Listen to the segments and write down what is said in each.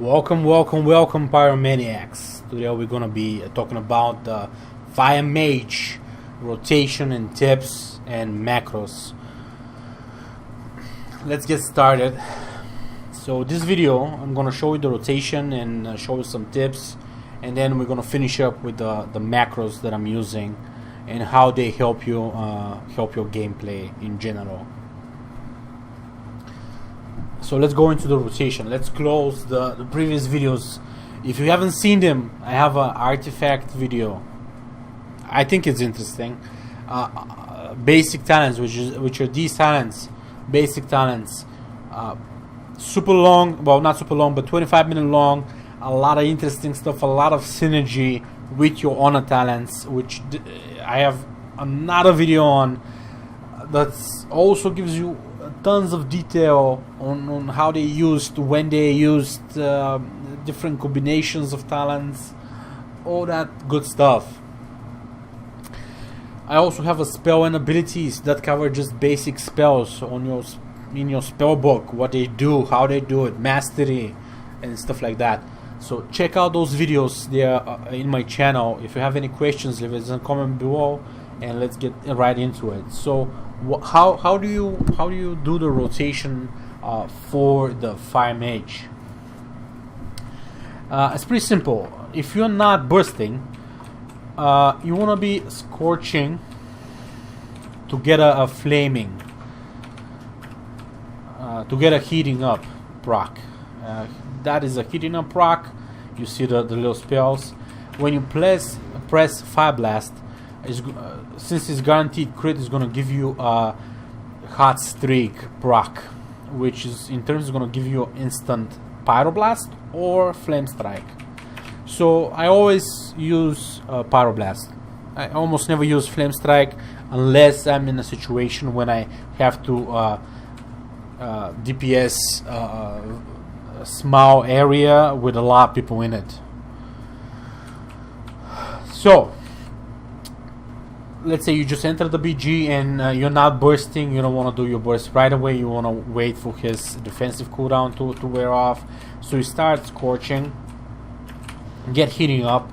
Welcome, Pyromaniacs. Today we're gonna be talking about the Fire Mage rotation and tips and macros. Let's get started. So this video, I'm gonna show you the rotation and show you some tips, and then we're gonna finish up with the macros that I'm using and how they help you help your gameplay in general. So let's go into the rotation. Let's close the previous videos. If you haven't seen them, I have an artifact video. I think it's interesting. Basic talents, which are these talents, basic talents. Super long, well, not super long, but 25-minute long. A lot of interesting stuff, a lot of synergy with your honor talents, which I have another video on. That also gives you tons of detail on how they used, when they used different combinations of talents, all that good stuff. I also have a spell and abilities that cover just basic spells in your spell book, what they do, how they do it, mastery and stuff like that. So check out those videos. They are in my channel. If you have any questions, leave it in the comment below and let's get right into it. So how do you do the rotation for the Fire Mage? It's pretty simple. If you're not bursting, you want to be scorching to get a flaming, to get a heating up proc. That is a heating up proc. You see the little spells. When you press Fire Blast, since it's guaranteed crit, is going to give you a hot streak proc, which is in turn is going to give you instant pyroblast or flame strike. So I always use pyroblast. I almost never use flame strike unless I'm in a situation when I have to DPS a small area with a lot of people in it. So let's say you just enter the BG and you're not bursting. You don't want to do your burst right away. You want to wait for his defensive cooldown to wear off. So you start scorching, get heating up,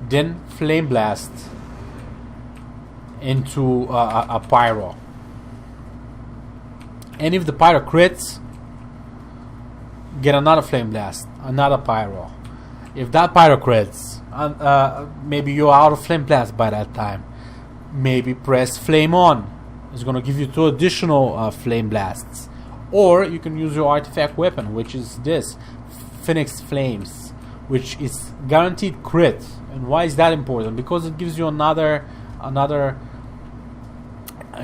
then flame blast into a pyro. And if the pyro crits, get another flame blast, another pyro. If that pyro crits, maybe you're out of flame blast by that time. Maybe press flame on. It's going to give you 2 additional flame blasts. Or you can use your artifact weapon, which is this Phoenix Flames, which is guaranteed crit. And why is that important? Because it gives you another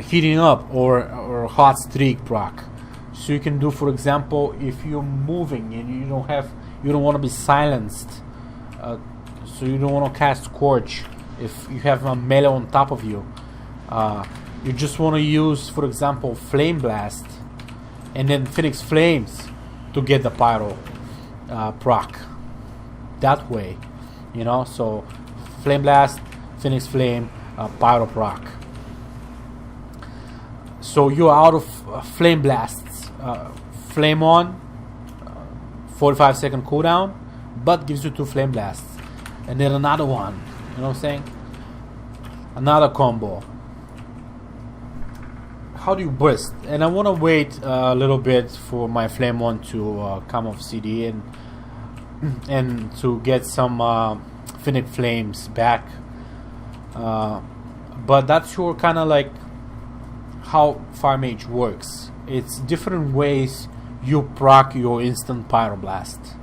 heating up or hot streak proc. So you can do, for example, if you're moving and you don't want to be silenced, so you don't want to cast Scorch. If you have a melee on top of you, you just want to use, for example, Flame Blast and then Phoenix Flames to get the pyro proc. That way, you know. So Flame Blast, Phoenix Flame, pyro proc. So you're out of Flame Blasts. Flame on, 45-second cooldown, but gives you 2 Flame Blasts, and then another one. You know what I'm saying? Another combo. How do you burst? And I want to wait a little bit for my flame one to come off CD and to get some Phoenix Flames back. But that's your kind of like how Fire Mage works. It's different ways you proc your instant pyroblast.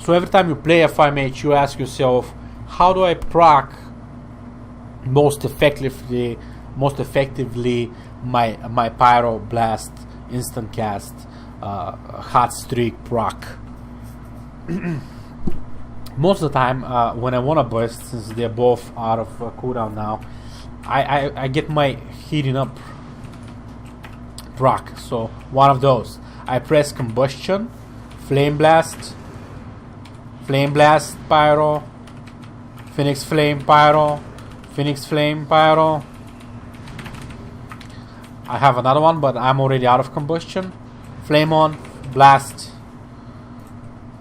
So every time you play a Fire Mage, you ask yourself, how do I proc most effectively my pyro blast instant cast hot streak proc? Most of the time when I want to burst, since they're both out of cooldown now, I get my heating up proc. So one of those, I press combustion, flame blast pyro, Phoenix Flame pyro, Phoenix Flame pyro. I have another one, but I'm already out of combustion. Flame on, blast,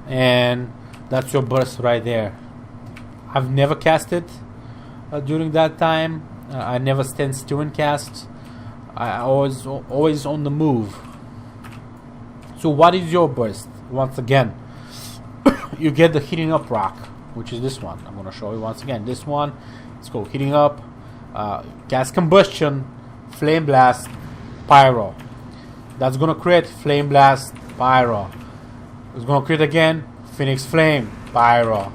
and that's your burst right there. I've never cast it during that time. I never stand still and cast. I always on the move. So what is your burst? Once again, you get the heating up rock, which is this one. I'm going to show you once again. This one, it's called heating up, gas combustion, flame blast, pyro. That's going to create flame blast, pyro. It's going to create again phoenix flame, pyro.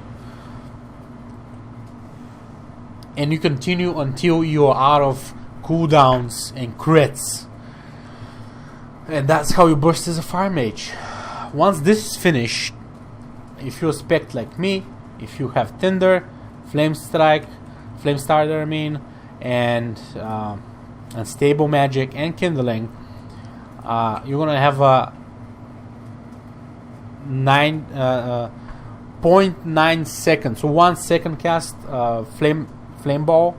And you continue until you are out of cooldowns and crits. And that's how you burst as a fire mage. Once this is finished, if you're a spec like me, if you have Tinder, Flame Strike, Flame Starter, I mean, and Unstable Magic and Kindling, you're gonna have a 0.9 seconds, so 1 second cast fireball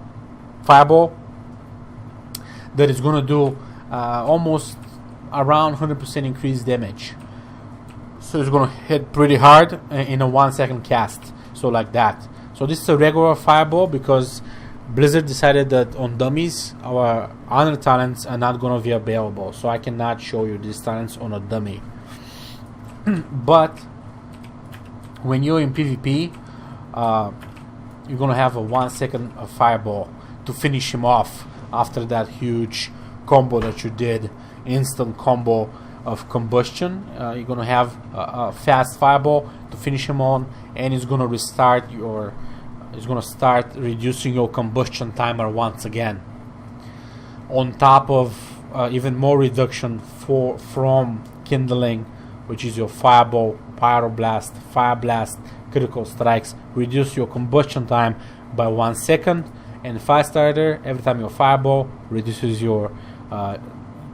that is gonna do almost around 100% increased damage. So it's gonna hit pretty hard in a 1 second cast. So like that. So this is a regular fireball because Blizzard decided that on dummies our honor talents are not gonna be available. So I cannot show you these talents on a dummy. But when you're in PvP, you're gonna have a 1 second fireball to finish him off after that huge combo that you did, instant combo of combustion. You're gonna have a fast fireball to finish him on, and it's gonna restart your. It's gonna start reducing your combustion timer once again. On top of even more reduction from kindling, which is your fireball, pyroblast, fire blast, critical strikes, reduce your combustion time by 1 second, and fire starter, every time you fireball, reduces your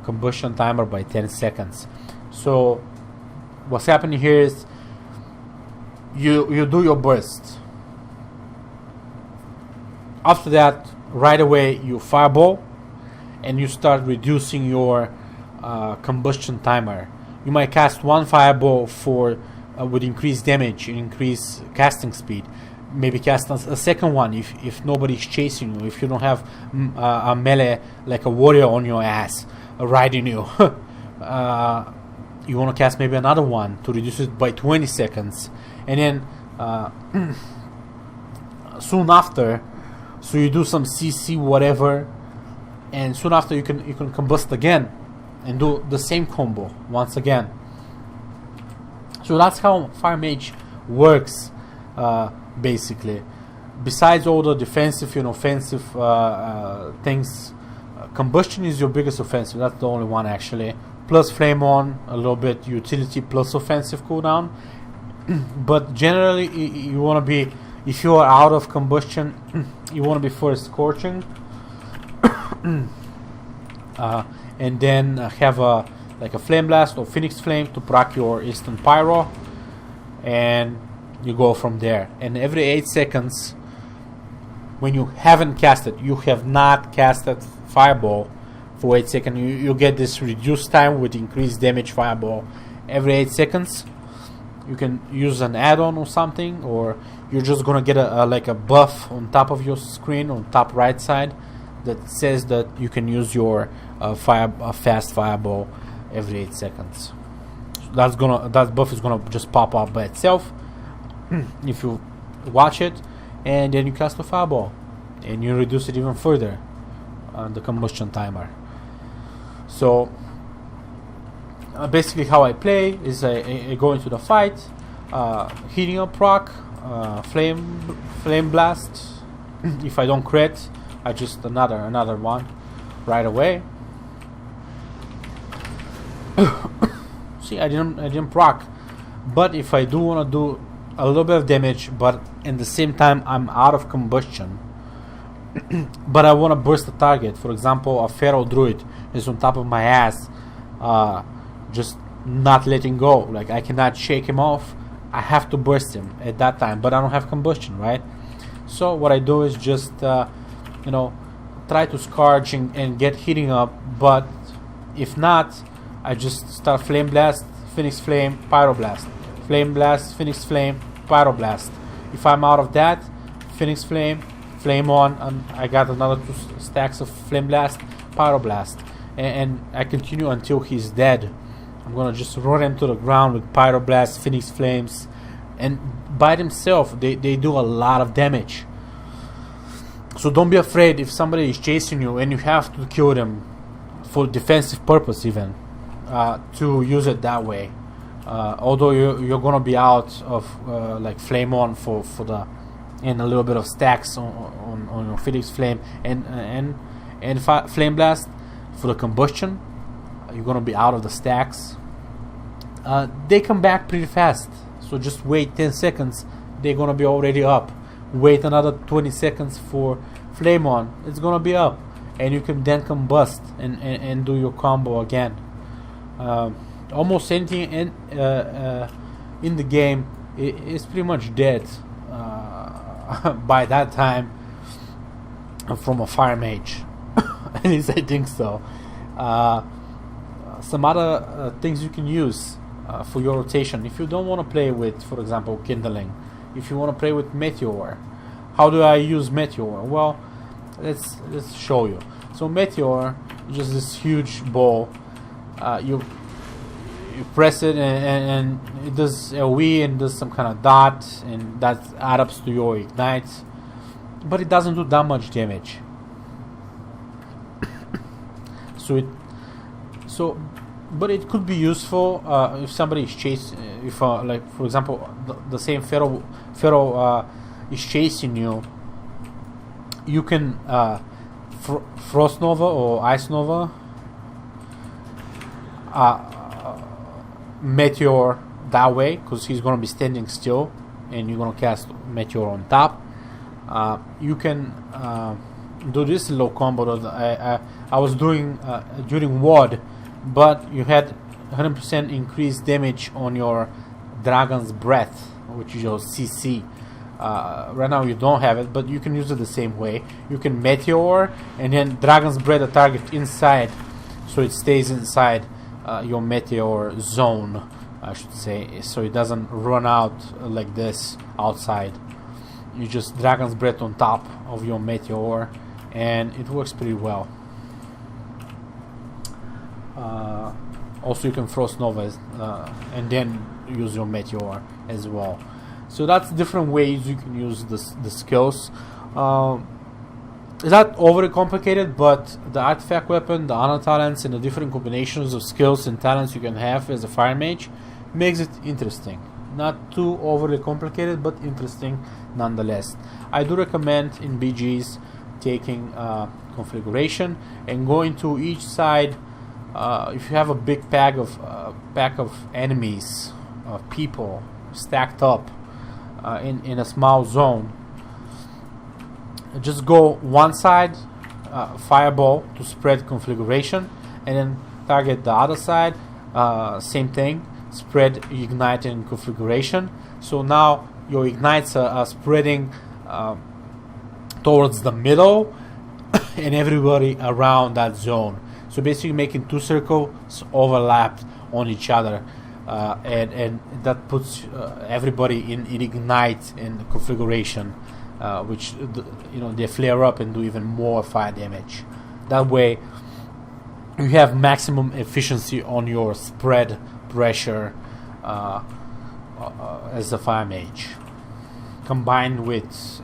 combustion timer by 10 seconds. So what's happening here is you do your burst. After that, right away you fireball and you start reducing your combustion timer. You might cast one fireball for with increased damage and increased casting speed. Maybe cast a second one if nobody's chasing you, if you don't have a melee like a warrior on your ass riding you. You want to cast maybe another one to reduce it by 20 seconds, and then soon after, so you do some CC whatever, and soon after you can combust again and do the same combo once again. So that's how Fire Mage works, basically. Besides all the defensive and offensive things, combustion is your biggest offensive. That's the only one actually. Plus flame on, a little bit utility plus offensive cooldown. But generally, you want to be, if you are out of combustion, you want to be first scorching, and then have a like a flame blast or phoenix flame to proc your instant pyro, and you go from there. And every 8 seconds, when you haven't casted, you have not casted fireball for 8 seconds, you get this reduced time with increased damage fireball. Every 8 seconds, you can use an add-on or something, or you're just gonna get a like a buff on top of your screen on top right side that says that you can use your fast fireball every 8 seconds. So that buff is gonna just pop up by itself if you watch it, and then you cast a fireball and you reduce it even further on the combustion timer. So basically how I play is I go into the fight, heating up proc, flame blast. If I don't crit, I just another one right away. See, I didn't proc, but if I do want to do a little bit of damage, but in the same time I'm out of combustion, but I want to burst the target. For example, a feral druid is on top of my ass, just not letting go. Like I cannot shake him off. I have to burst him at that time, but I don't have combustion, right? So what I do is just try to scourge and get heating up. But if not, I just start flame blast, phoenix flame, pyroblast. Flame Blast, Phoenix Flame, Pyroblast. If I'm out of that, Phoenix Flame, Flame on, and I got another 2 stacks of Flame Blast, Pyroblast. And I continue until he's dead. I'm gonna just run him to the ground with Pyroblast, Phoenix Flames, and by themselves they do a lot of damage. So don't be afraid if somebody is chasing you and you have to kill them for defensive purpose even, to use it that way. Although you're gonna be out of like Flame on for the, and a little bit of stacks on your Phoenix Flame and Flame Blast for the combustion, you're gonna be out of the stacks. They come back pretty fast, so just wait 10 seconds, they're gonna be already up. Wait another 20 seconds for Flame on, it's gonna be up, and you can then combust and do your combo again. Almost anything in the game is pretty much dead by that time from a Fire Mage. At least I think so. Some other things you can use for your rotation. If you don't want to play with, for example, Kindling, if you want to play with Meteor, how do I use Meteor? Well, let's show you. So Meteor is just this huge ball. You press it and it does a V and does some kind of dot, and that adds up to your ignite, but it doesn't do that much damage. But it could be useful if somebody is chasing. If like for example the same Pharaoh is chasing you, you can Frost Nova or Ice Nova, Meteor that way, because he's gonna be standing still, and you're gonna cast Meteor on top. You can do this little combo that I was doing during WOD, but you had 100% increased damage on your Dragon's Breath, which is your CC. Right now you don't have it, but you can use it the same way. You can Meteor and then Dragon's Breath the target inside, so it stays inside your Meteor zone, I should say, so it doesn't run out like this outside. You just Dragon's Breath on top of your Meteor, and it works pretty well. Also you can Frost Nova and then use your Meteor as well. So that's different ways you can use the skills. It's not overly complicated, but the artifact weapon, the honor talents, and the different combinations of skills and talents you can have as a Fire Mage makes it interesting. Not too overly complicated, but interesting nonetheless. I do recommend in BGs taking configuration and going to each side. If you have a big pack of enemies, people stacked up in a small zone, just go one side, fireball to spread configuration, and then target the other side, same thing, spread ignite and configuration. So now your ignites are spreading towards the middle and everybody around that zone. So basically making 2 circles overlapped on each other, and that puts everybody in ignite and configuration, which they flare up and do even more fire damage. That way you have maximum efficiency on your spread pressure as a Fire Mage, combined with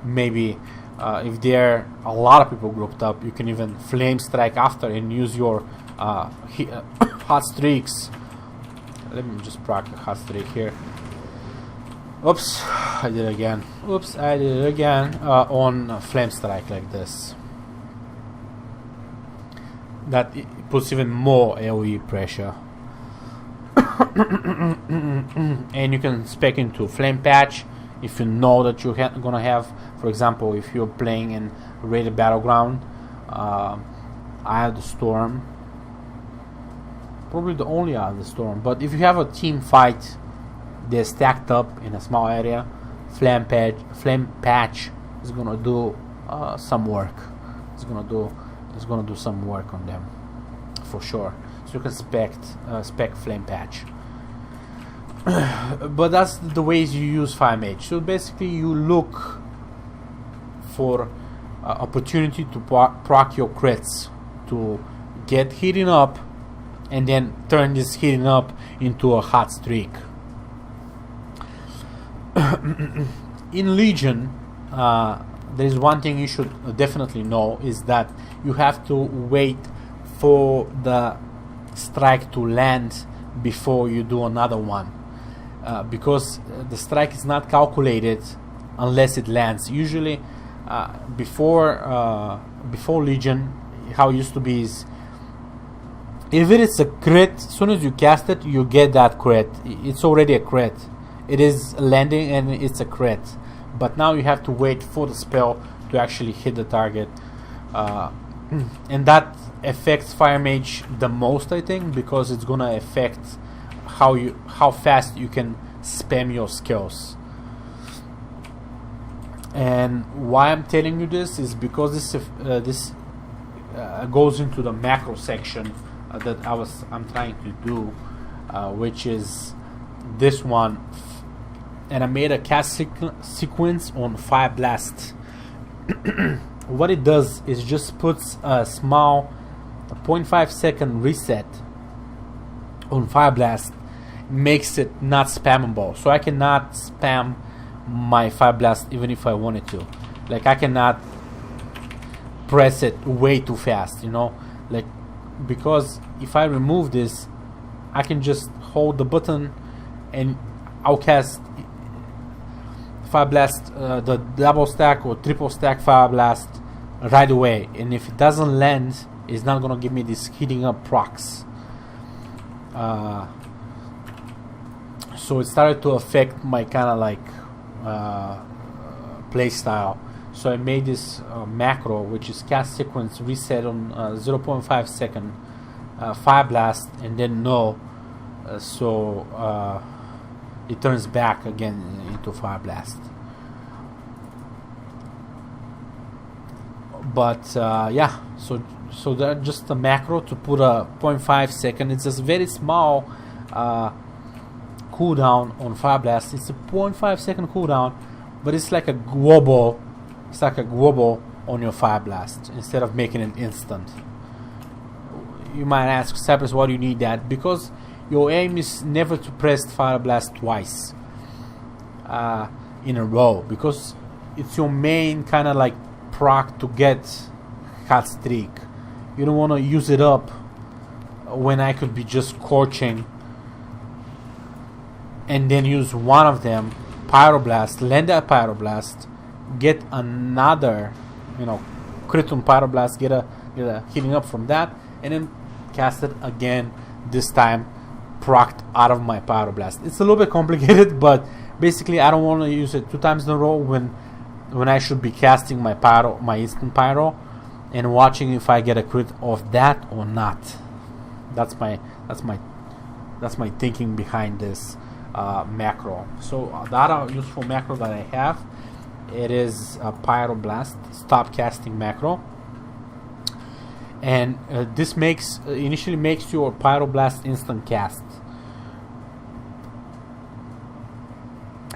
maybe if there are a lot of people grouped up, you can even flame strike after and use your hot streaks. Let me just proc a hot streak here. Oops, I did it again. On flame strike like this. That puts even more AoE pressure. And you can spec into flame patch if you know that you're gonna have, for example, if you're playing in Rated Battleground, Eye of the Storm, probably the only Eye of the Storm, but if you have a team fight, they're stacked up in a small area, flame patch is gonna do some work. It's gonna do some work on them for sure. So you can spec flame patch. But that's the ways you use Fire Mage. So basically you look for opportunity to proc your crits, to get heating up and then turn this heating up into a hot streak. In Legion, there is one thing you should definitely know, is that you have to wait for the strike to land before you do another one, because the strike is not calculated unless it lands. Usually before Legion, how it used to be is, if it is a crit, as soon as you cast it, you get that crit. It's already a crit. It is landing and it's a crit. But now you have to wait for the spell to actually hit the target. And that affects Fire Mage the most, I think, because it's gonna affect how fast you can spam your skills. And why I'm telling you this is because this goes into the macro section that I'm trying to do, which is this one. And I made a cast sequence on Fire Blast. What it does is just puts a small 0.5 second reset on Fire Blast, makes it not spammable. So I cannot spam my Fire Blast even if I wanted to. Like, I cannot press it way too fast, you know, like, because if I remove this, I can just hold the button and I'll cast Fire Blast, the double stack or triple stack Fire Blast right away, and if it doesn't land, it's not gonna give me this heating up procs. So it started to affect my kind of like play style. So I made this macro, which is cast sequence reset on 0.5 second Fire Blast, and then no, so it turns back again into Fire Blast. But yeah, so that just a macro to put a 0.5 second. It's a very small cooldown on Fire Blast. It's a 0.5 second cooldown, but it's like a wobble. It's like a wobble on your Fire Blast instead of making it instant. You might ask, Cypress, why do you need that? Because your aim is never to press Fire Blast twice in a row, because it's your main kind of like proc to get hot streak. You don't want to use it up when I could be just scorching and then use one of them, Pyroblast, land that Pyroblast, get another, you know, crit on Pyroblast, get a healing up from that, and then cast it again, this time procced out of my Pyroblast. It's a little bit complicated, but basically I don't want to use it 2 times in a row when I should be casting my pyro, my instant pyro, and watching if I get a crit of that or not. That's my thinking behind this macro. So the other useful macro that I have, it is a Pyroblast stop casting macro, and this initially makes your Pyroblast instant cast.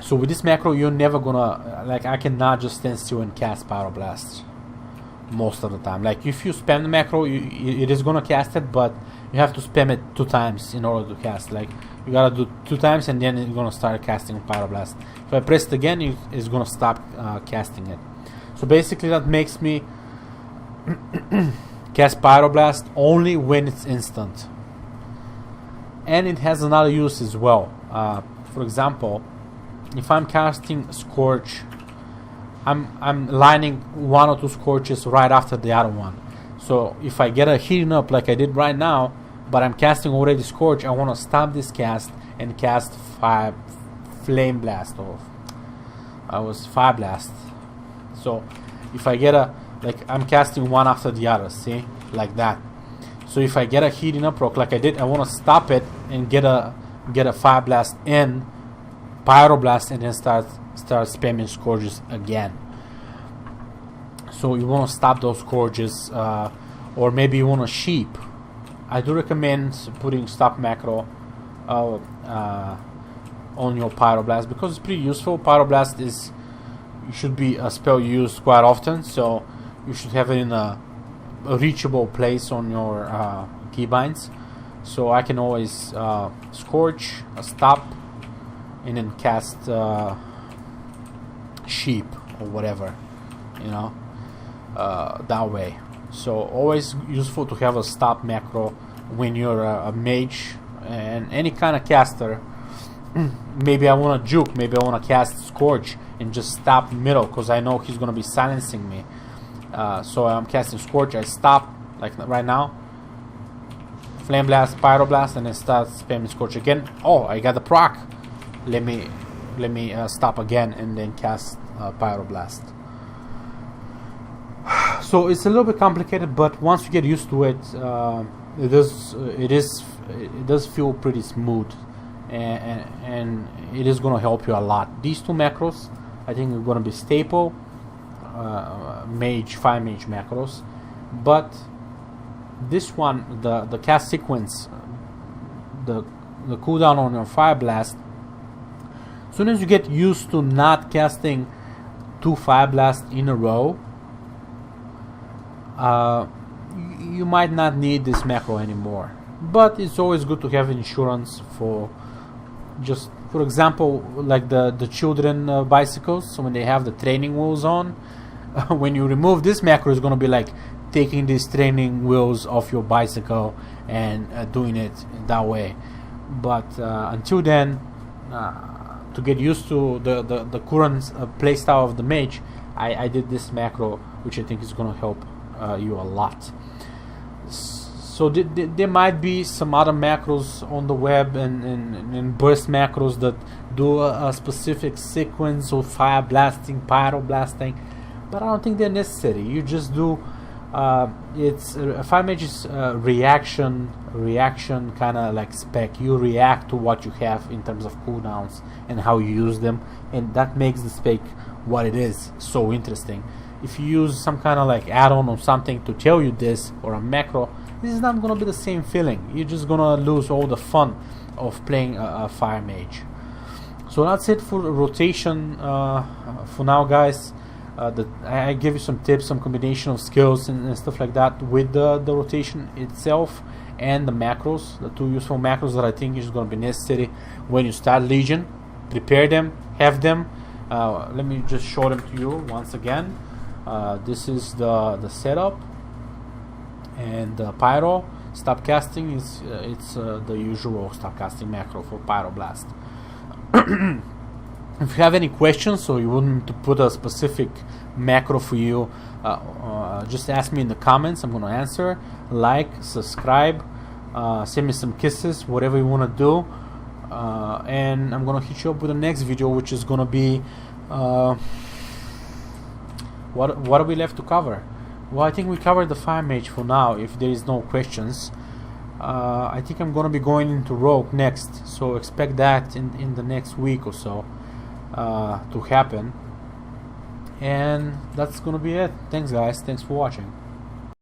So with this macro, you're never gonna, like, I cannot just stand still and cast Pyroblast most of the time. Like, if you spam the macro, it is gonna cast it, but you have to spam it 2 times in order to cast. Like, you gotta do 2 times and then it's gonna start casting Pyroblast. If I press it again, it's gonna stop casting it. So basically that makes me cast Pyroblast only when it's instant. And it has another use as well. For example, if I'm casting Scorch, I'm lining 1 or 2 Scorches right after the other one. So if I get a heating up like I did right now, but I'm casting already Scorch, I want to stop this cast and cast Flame Blast, or Fire Blast. So if I get I'm casting one after the other, see, like that. So if I get a heating up proc like I did, I want to stop it and get a Fire Blast in Pyroblast, and then start spamming Scourges again. So you want to stop those Scourges, or maybe you want to sheep. I do recommend putting stop macro on your Pyroblast because it's pretty useful. Pyroblast should be a spell used quite often, so you should have it in a reachable place on your keybinds. So I can always Scorch, stop, and then cast Sheep or whatever, you know, that way. So always useful to have a stop macro when you're a mage and any kind of caster. Maybe I want to juke, maybe I want to cast Scorch and just stop middle because I know he's going to be silencing me. So I'm casting Scorch, I stop like right now, Flame Blast, Pyroblast, and then start spamming Scorch again. Oh, I got the proc. Let me stop again and then cast Pyroblast. So it's a little bit complicated, but once you get used to it, it does feel pretty smooth, and it is going to help you a lot. These two macros, I think, are going to be staple fire mage macros, but this one, the cast sequence, the cooldown on your Fire Blast. As soon as you get used to not casting 2 Fire Blasts in a row, you might not need this macro anymore. But it's always good to have insurance for, just for example, like the children bicycles. So when they have the training wheels on, when you remove this macro, it's going to be like taking these training wheels off your bicycle and doing it that way. But until then, to get used to the current playstyle of the mage, I did this macro, which I think is going to help you a lot. So there might be some other macros on the web and burst macros that do a specific sequence of fire blasting, pyro blasting, but I don't think they're necessary. You just do it's fire mage's reaction kind of like spec. You react to what you have in terms of cooldowns and how you use them, and that makes the spec what it is so interesting. If you use some kind of like add-on or something to tell you this, or a macro, this is not going to be the same feeling. You're just going to lose all the fun of playing a fire mage. So that's it for rotation for now, guys. I give you some tips, some combination of skills and stuff like that with the rotation itself and the macros, the 2 useful macros that I think is going to be necessary when you start Legion. Prepare them, have them. Let me just show them to you once again. This is the setup, and the pyro stop casting is it's the usual stop casting macro for Pyroblast. If you have any questions or you want me to put a specific macro for you, just ask me in the comments. I'm going to answer. Like, subscribe, send me some kisses, whatever you want to do, and I'm going to hit you up with the next video, which is going to be what are we left to cover? Well, I think we covered the fire mage for now, if there is no questions. I think I'm going to be going into Rogue next, so expect that in the next week or so to happen. And that's going to be it. Thanks, guys. Thanks for watching.